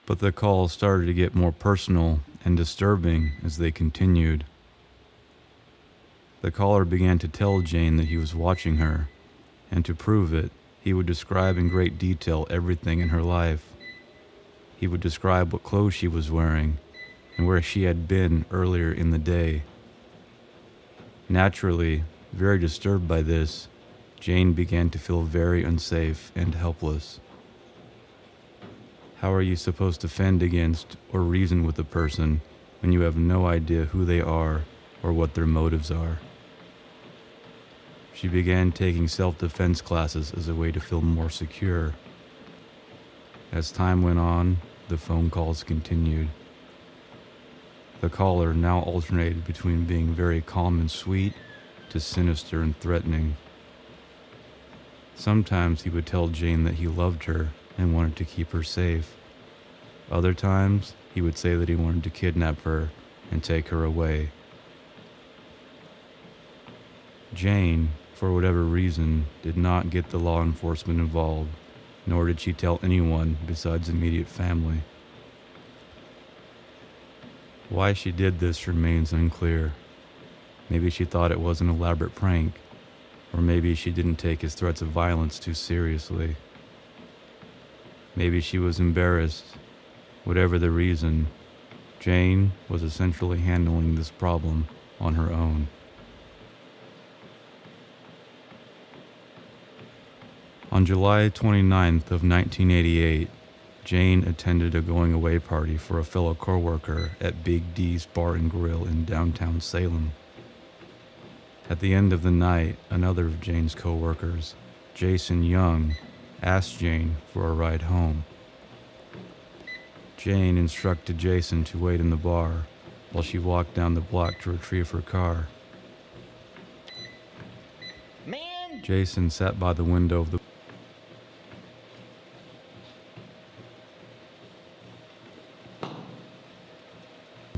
But the calls started to get more personal and disturbing as they continued. The caller began to tell Jane that he was watching her, and to prove it, he would describe in great detail everything in her life. He would describe what clothes she was wearing and where she had been earlier in the day. Naturally, very disturbed by this, Jane began to feel very unsafe and helpless. How are you supposed to fend against or reason with a person when you have no idea who they are or what their motives are? She began taking self-defense classes as a way to feel more secure. As time went on, the phone calls continued. The caller now alternated between being very calm and sweet to sinister and threatening. Sometimes he would tell Jane that he loved her and wanted to keep her safe. Other times, he would say that he wanted to kidnap her and take her away. Jane, for whatever reason, did not get the law enforcement involved, nor did she tell anyone besides immediate family. Why she did this remains unclear. Maybe she thought it was an elaborate prank, or maybe she didn't take his threats of violence too seriously. Maybe she was embarrassed. Whatever the reason, Jane was essentially handling this problem on her own. On July 29th of 1988, Jane attended a going-away party for a fellow coworker at Big D's Bar and Grill in downtown Salem. At the end of the night, another of Jane's coworkers, Jason Young, asked Jane for a ride home. Jane instructed Jason to wait in the bar while she walked down the block to retrieve her car. Jason sat by the window of the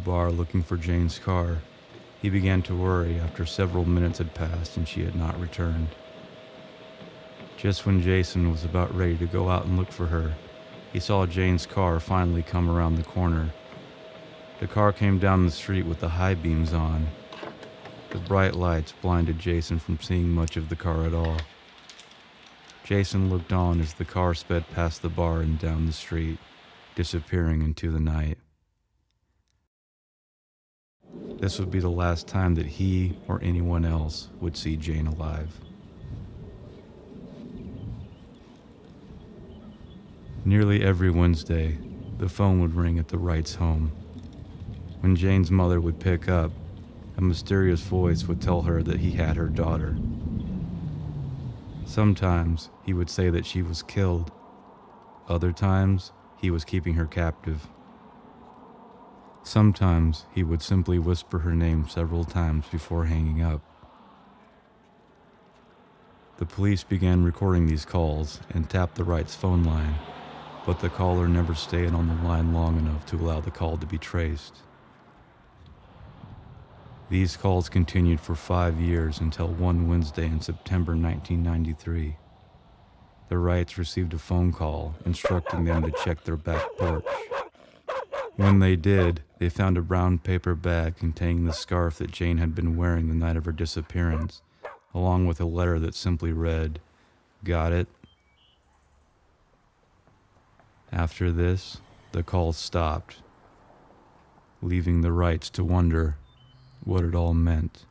bar looking for Jane's car. He began to worry after several minutes had passed and she had not returned. Just when Jason was about ready to go out and look for her, he saw Jane's car finally come around the corner. The car came down the street with the high beams on. The bright lights blinded Jason from seeing much of the car at all. Jason looked on as the car sped past the bar and down the street, disappearing into the night. This would be the last time that he or anyone else would see Jane alive. Nearly every Wednesday, the phone would ring at the Wrights' home. When Jane's mother would pick up, a mysterious voice would tell her that he had her daughter. Sometimes he would say that she was killed. Other times, he was keeping her captive. Sometimes he would simply whisper her name several times before hanging up. The police began recording these calls and tapped the Wrights' phone line, but the caller never stayed on the line long enough to allow the call to be traced. These calls continued for 5 years until one Wednesday in September 1993. The Wrights received a phone call instructing them to check their back porch. When they did, they found a brown paper bag containing the scarf that Jane had been wearing the night of her disappearance, along with a letter that simply read, "Got it?" After this, the calls stopped, leaving the Wrights to wonder what it all meant.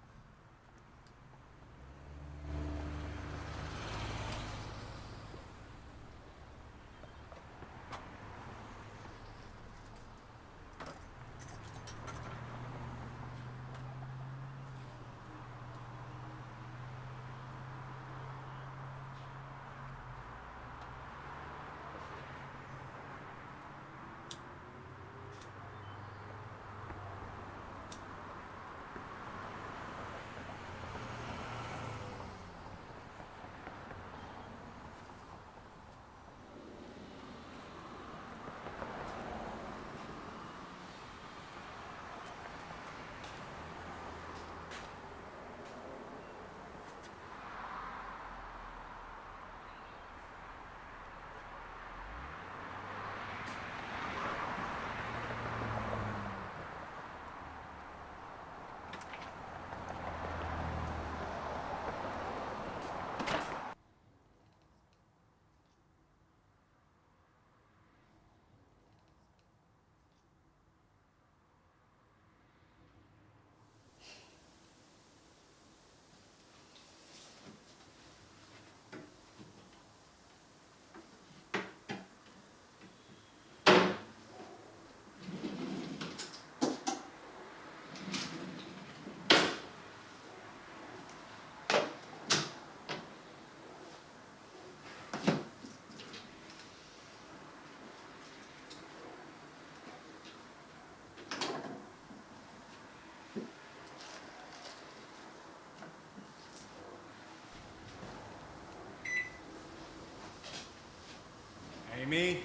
Amy,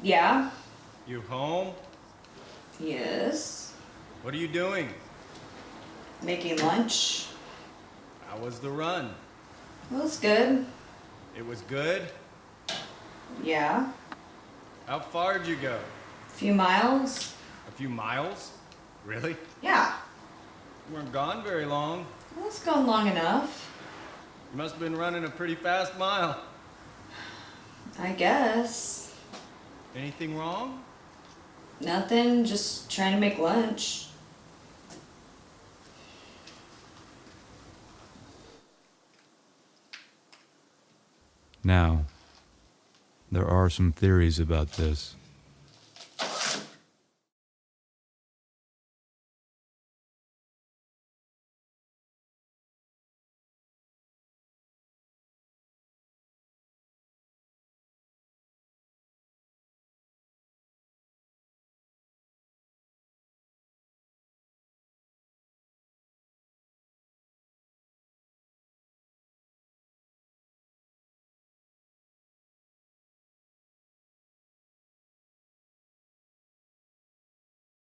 Yeah? you home? Yes. What are you doing? Making lunch. How was the run? Well, it's good. It was good? Yeah. How far did you go? A few miles. A few miles? Really? Yeah. You weren't gone very long. Well, it's gone long enough. You must have been running a pretty fast mile. I guess. Anything wrong? Nothing, just trying to make lunch. Now, there are some theories about this.